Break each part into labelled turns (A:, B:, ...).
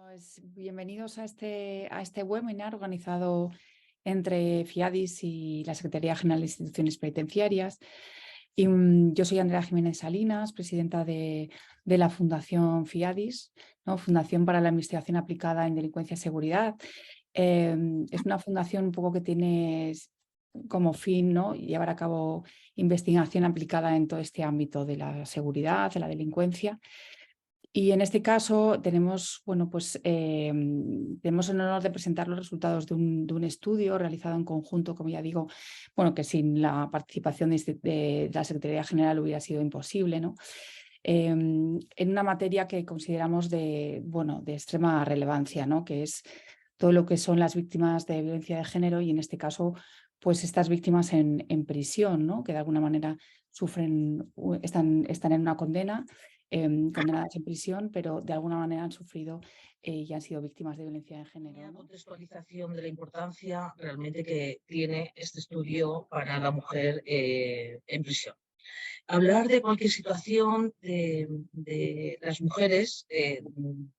A: Pues bienvenidos a este webinar organizado entre FIADIS y la Secretaría General de Instituciones Penitenciarias. Yo soy Andrea Jiménez Salinas, presidenta de la Fundación FIADIS, ¿no? Fundación para la Investigación Aplicada en Delincuencia y Seguridad. Es una fundación un poco que tiene como fin, ¿no?, llevar a cabo investigación aplicada en todo este ámbito de la seguridad, de la delincuencia. Y en este caso tenemos, tenemos el honor de presentar los resultados de un estudio realizado en conjunto, como ya digo, que sin la participación de la Secretaría General hubiera sido imposible, ¿no? En una materia que consideramos de extrema relevancia, ¿no?, que es todo lo que son las víctimas de violencia de género y en este caso, pues estas víctimas en prisión, ¿no?, que de alguna manera están en una condena, condenadas en prisión, pero de alguna manera han sufrido y han sido víctimas de violencia de género, ¿no?
B: Contextualización de la importancia realmente que tiene este estudio para la mujer en prisión. Hablar de cualquier situación de las mujeres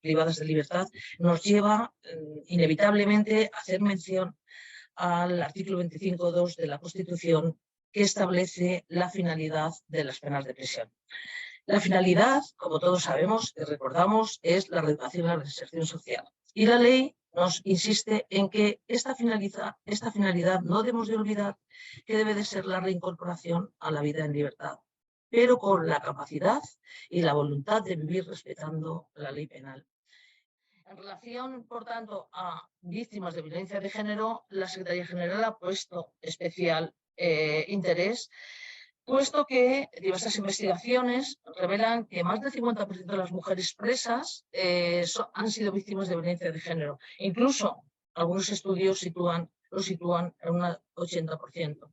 B: privadas de libertad nos lleva inevitablemente a hacer mención al artículo 25.2 de la Constitución, que establece la finalidad de las penas de prisión. La finalidad, como todos sabemos y recordamos, es la reeducación y la reinserción social. Y la ley nos insiste en que esta finalidad no debemos de olvidar que debe de ser la reincorporación a la vida en libertad, pero con la capacidad y la voluntad de vivir respetando la ley penal. En relación, por tanto, a víctimas de violencia de género, la Secretaría General ha puesto especial interés, puesto que diversas investigaciones revelan que más del 50% de las mujeres presas han sido víctimas de violencia de género. Incluso algunos estudios lo sitúan en un 80%.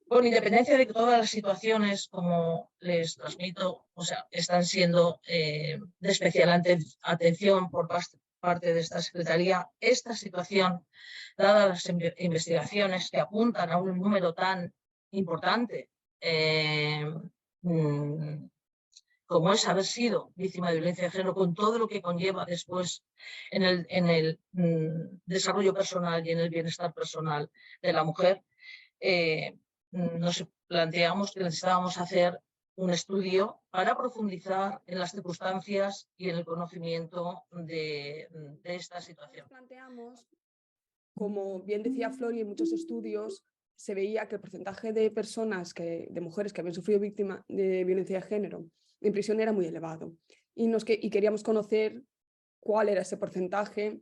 B: Con independencia de que todas las situaciones, como les transmito, están siendo de especial atención por parte de esta Secretaría, esta situación, dadas las investigaciones que apuntan a un número tan importante como es haber sido víctima de violencia de género, con todo lo que conlleva después en el desarrollo personal y en el bienestar personal de la mujer, nos planteamos que necesitábamos hacer un estudio para profundizar en las circunstancias y en el conocimiento de esta situación.
C: Planteamos, como bien decía Flori, en muchos estudios se veía que el porcentaje de de mujeres que habían sufrido víctima de violencia de género en prisión era muy elevado. Y queríamos conocer cuál era ese porcentaje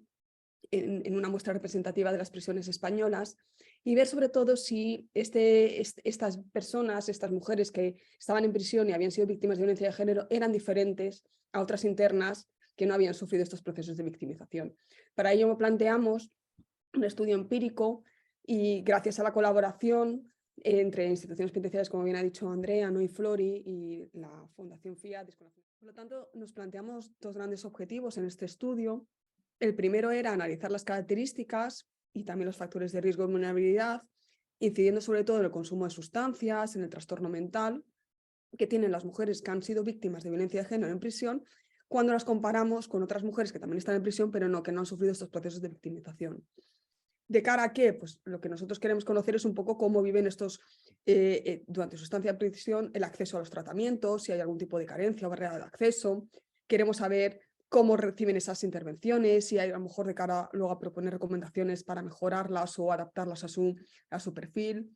C: en una muestra representativa de las prisiones españolas y ver sobre todo si estas personas, estas mujeres que estaban en prisión y habían sido víctimas de violencia de género eran diferentes a otras internas que no habían sufrido estos procesos de victimización. Para ello planteamos un estudio empírico y gracias a la colaboración entre instituciones penitenciarias, como bien ha dicho Andrea, ¿no?, y Flori, y la Fundación FIADIS. Por lo tanto, nos planteamos dos grandes objetivos en este estudio. El primero era analizar las características y también los factores de riesgo de vulnerabilidad, incidiendo sobre todo en el consumo de sustancias, en el trastorno mental que tienen las mujeres que han sido víctimas de violencia de género en prisión, cuando las comparamos con otras mujeres que también están en prisión, pero que no han sufrido estos procesos de victimización. ¿De cara a qué? Pues lo que nosotros queremos conocer es un poco cómo viven estos, durante su estancia en prisión, el acceso a los tratamientos, si hay algún tipo de carencia o barrera de acceso. Queremos saber cómo reciben esas intervenciones, si hay a lo mejor de cara luego a proponer recomendaciones para mejorarlas o adaptarlas a su perfil.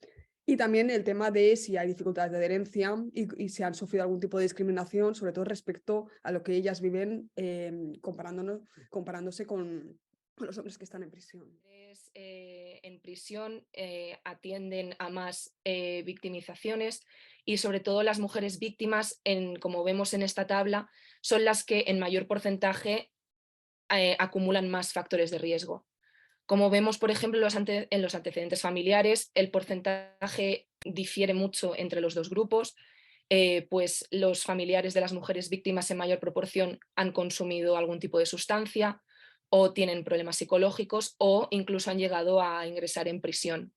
C: Y también el tema de si hay dificultades de adherencia y si han sufrido algún tipo de discriminación, sobre todo respecto a lo que ellas viven comparándose con los hombres que están en prisión.
D: En prisión atienden a más victimizaciones y sobre todo las mujeres víctimas, como vemos en esta tabla, son las que en mayor porcentaje acumulan más factores de riesgo. Como vemos, por ejemplo, en los antecedentes familiares, el porcentaje difiere mucho entre los dos grupos, pues los familiares de las mujeres víctimas en mayor proporción han consumido algún tipo de sustancia o tienen problemas psicológicos o incluso han llegado a ingresar en prisión.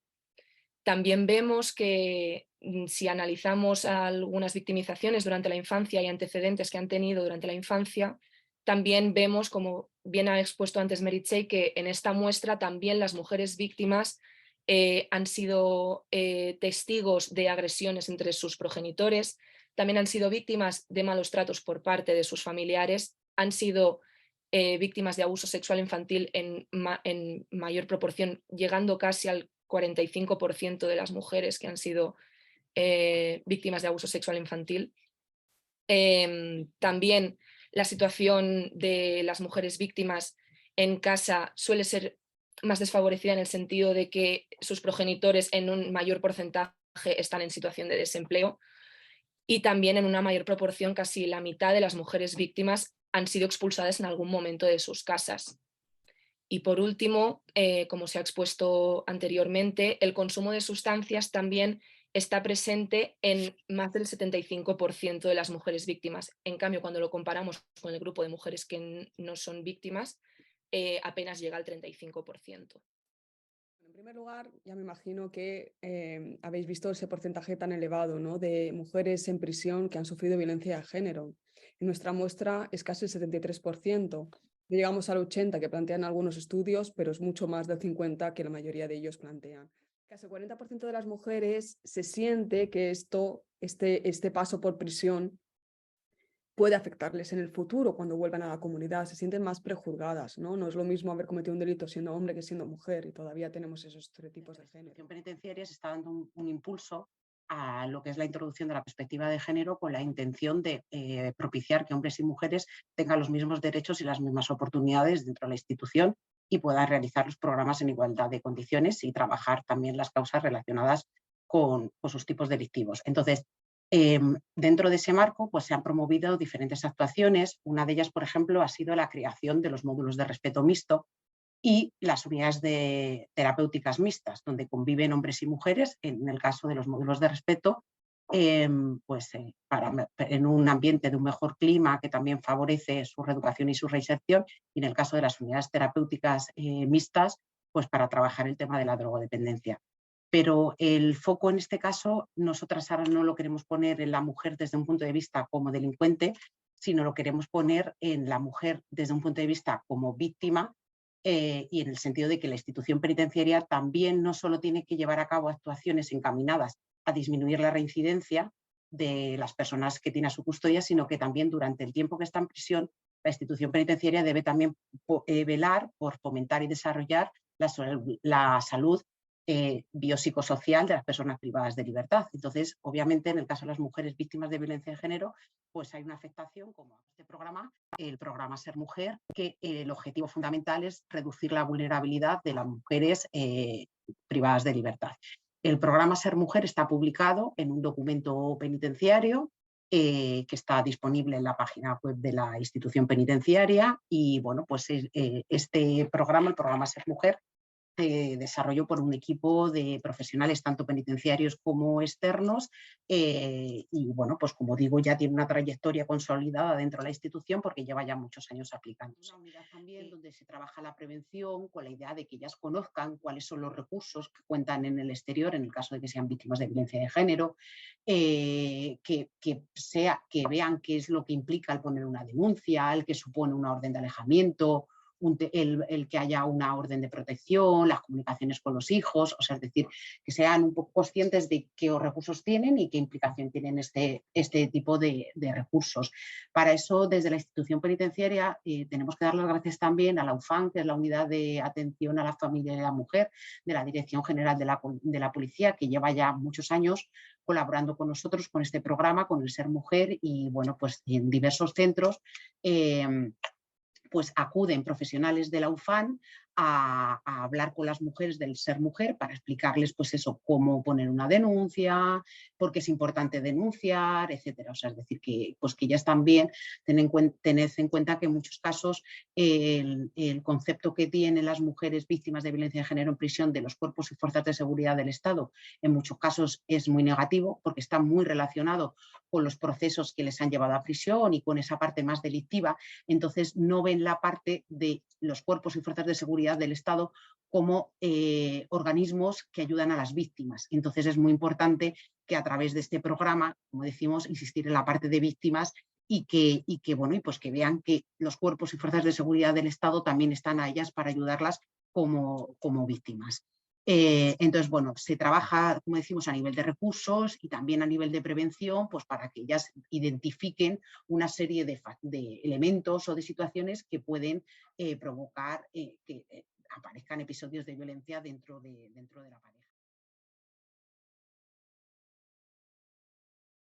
D: También vemos que si analizamos algunas victimizaciones durante la infancia y antecedentes que han tenido durante la infancia, también vemos como bien ha expuesto antes Meritxell, que en esta muestra también las mujeres víctimas han sido testigos de agresiones entre sus progenitores, también han sido víctimas de malos tratos por parte de sus familiares, han sido víctimas de abuso sexual infantil en mayor proporción, llegando casi al 45% de las mujeres que han sido víctimas de abuso sexual infantil. También la situación de las mujeres víctimas en casa suele ser más desfavorecida en el sentido de que sus progenitores en un mayor porcentaje están en situación de desempleo y también en una mayor proporción, casi la mitad de las mujeres víctimas han sido expulsadas en algún momento de sus casas. Y por último, como se ha expuesto anteriormente, el consumo de sustancias también está presente en más del 75% de las mujeres víctimas. En cambio, cuando lo comparamos con el grupo de mujeres que no son víctimas, apenas llega al 35%.
C: En primer lugar, ya me imagino que habéis visto ese porcentaje tan elevado, ¿no?, de mujeres en prisión que han sufrido violencia de género. En nuestra muestra es casi el 73%. No llegamos al 80% que plantean algunos estudios, pero es mucho más del 50% que la mayoría de ellos plantean. Casi el 40% de las mujeres se siente que este paso por prisión puede afectarles en el futuro cuando vuelvan a la comunidad, se sienten más prejuzgadas, ¿no? No es lo mismo haber cometido un delito siendo hombre que siendo mujer y todavía tenemos esos estereotipos de género.
E: La institución penitenciaria se está dando un impulso a lo que es la introducción de la perspectiva de género con la intención de propiciar que hombres y mujeres tengan los mismos derechos y las mismas oportunidades dentro de la institución y puedan realizar los programas en igualdad de condiciones y trabajar también las causas relacionadas con sus tipos delictivos. Entonces, dentro de ese marco pues, se han promovido diferentes actuaciones. Una de ellas, por ejemplo, ha sido la creación de los módulos de respeto mixto y las unidades terapéuticas mixtas, donde conviven hombres y mujeres, en el caso de los módulos de respeto, en un ambiente de un mejor clima que también favorece su reeducación y su reinserción, y en el caso de las unidades terapéuticas mixtas, pues para trabajar el tema de la drogodependencia. Pero el foco en este caso, nosotras ahora no lo queremos poner en la mujer desde un punto de vista como delincuente, sino lo queremos poner en la mujer desde un punto de vista como víctima, y en el sentido de que la institución penitenciaria también no solo tiene que llevar a cabo actuaciones encaminadas a disminuir la reincidencia de las personas que tiene a su custodia, sino que también durante el tiempo que está en prisión, la institución penitenciaria debe también velar por fomentar y desarrollar la salud biopsicosocial de las personas privadas de libertad. Entonces, obviamente, en el caso de las mujeres víctimas de violencia de género, pues hay una afectación, como este programa, el programa Ser Mujer, que el objetivo fundamental es reducir la vulnerabilidad de las mujeres privadas de libertad. El programa Ser Mujer está publicado en un documento penitenciario que está disponible en la página web de la institución penitenciaria y, bueno, pues este programa, el programa Ser Mujer, se desarrolló por un equipo de profesionales tanto penitenciarios como externos y bueno, pues como digo, ya tiene una trayectoria consolidada dentro de la institución porque lleva ya muchos años aplicándose. Una unidad también donde se trabaja la prevención con la idea de que ellas conozcan cuáles son los recursos que cuentan en el exterior en el caso de que sean víctimas de violencia de género, que vean qué es lo que implica el poner una denuncia, el que supone una orden de alejamiento, el que haya una orden de protección, las comunicaciones con los hijos, o sea, es decir, que sean un poco conscientes de qué recursos tienen y qué implicación tienen este tipo de recursos. Para eso, desde la institución penitenciaria, tenemos que dar las gracias también a la UFAN, que es la Unidad de Atención a la Familia y a la Mujer de la Dirección General de la Policía, que lleva ya muchos años colaborando con nosotros con este programa, con el Ser Mujer, y bueno, pues en diversos centros pues acuden profesionales de la UFAN a hablar con las mujeres del Ser Mujer para explicarles pues eso, cómo poner una denuncia, por qué es importante denunciar, etcétera. O sea, es decir, que ellas también tened en cuenta que en muchos casos el concepto que tienen las mujeres víctimas de violencia de género en prisión de los cuerpos y fuerzas de seguridad del Estado en muchos casos es muy negativo porque está muy relacionado con los procesos que les han llevado a prisión y con esa parte más delictiva. Entonces no ven la parte de los cuerpos y fuerzas de seguridad del Estado como organismos que ayudan a las víctimas. Entonces es muy importante que a través de este programa, como decimos, insistir en la parte de víctimas y que vean que los cuerpos y fuerzas de seguridad del Estado también están a ellas para ayudarlas como víctimas. Entonces, bueno, se trabaja, como decimos, a nivel de recursos y también a nivel de prevención, pues para que ellas identifiquen una serie de elementos o de situaciones que pueden provocar que aparezcan episodios de violencia dentro de la pareja.